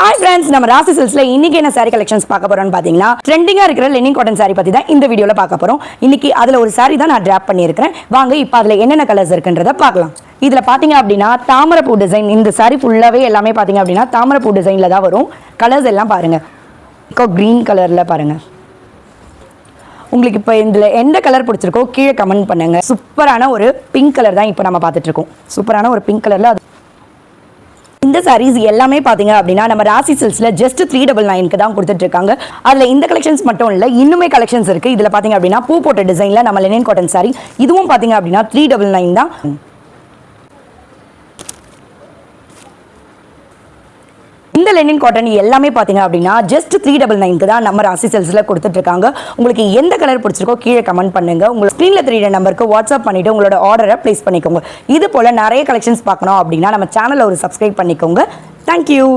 Hi friends, நம்ம ராசி சில்க்ஸ்ல இன்னைக்கு என்ன saree collections பார்க்க போறோம்னு பாத்தீங்கன்னா ட்ரெண்டிங்கா இருக்கிற லெனின் காட்டன் saree பத்தி தான் இந்த வீடியோல பார்க்க போறோம். இன்னைக்கு அதுல ஒரு saree தான் நான் டிராப் பண்ணியிருக்கேன். வாங்க இப்போ அதுல என்னென்ன கலர்ஸ் இருக்குன்றத பார்க்கலாம். இதுல பாத்தீங்க அப்படின்னா தாமரைப்பூ டிசைன், இந்த saree ஃபுல்லாவே எல்லாமே பாத்தீங்க அப்படின்னா தாமரைப்பூ டிசைன்ல தான் வரும். கலர்ஸ் எல்லாம் பாருங்க. கிரீன் கலர்ல பாருங்க. உங்களுக்கு இப்போ இதில் எந்த கலர் பிடிச்சிருக்கோ கீழே கமெண்ட் பண்ணுங்க. சூப்பரான ஒரு பிங்க் கலர் தான் இப்போ நம்ம பார்த்துட்டு இருக்கோம். சூப்பரான ஒரு பிங்க் கலர்ல இந்த சாரீஸ் எல்லாமே பாத்தீங்க அப்படின்னா நம்ம ராசி சில்க்ஸ்ல ஜஸ்ட் 399 தான் கொடுத்துட்டு இருக்காங்க. அதுல இந்த கலெக்ஷன்ஸ் மட்டும் இல்ல, இன்னுமே கலெக்ஷன்ஸ் இருக்கு. இதுல பாத்தீங்க அப்படின்னா பூ போட்ட டிசைன்ல நம்ம லெனின் காட்டன் சாரி, இதுவும் பாத்தீங்க அப்படின்னா 399 தான். இந்த லெனின் காட்டன் எல்லாமே பாத்தீங்க அப்படின்னா ஜஸ்ட் 399 தான் நம்ம ராசி சில்க்ஸ்ல கொடுத்துட்டு இருக்காங்க. உங்களுக்கு எந்த கலர் பிடிச்சிருக்கோ கீழே கமெண்ட் பண்ணுங்க. உங்க ஸ்கிரீன்ல தெரியுற நம்பருக்கு வாட்ஸ்அப் பண்ணிட்டு உங்களோட ஆர்டரை பிளேஸ் பண்ணிக்கோங்க. இது போல நிறைய கலெக்ஷன்ஸ் பார்க்கணும் அப்படின்னா நம்ம சேனலை ஒரு சப்ஸ்கிரைப் பண்ணிக்கோங்க. தேங்க்யூ.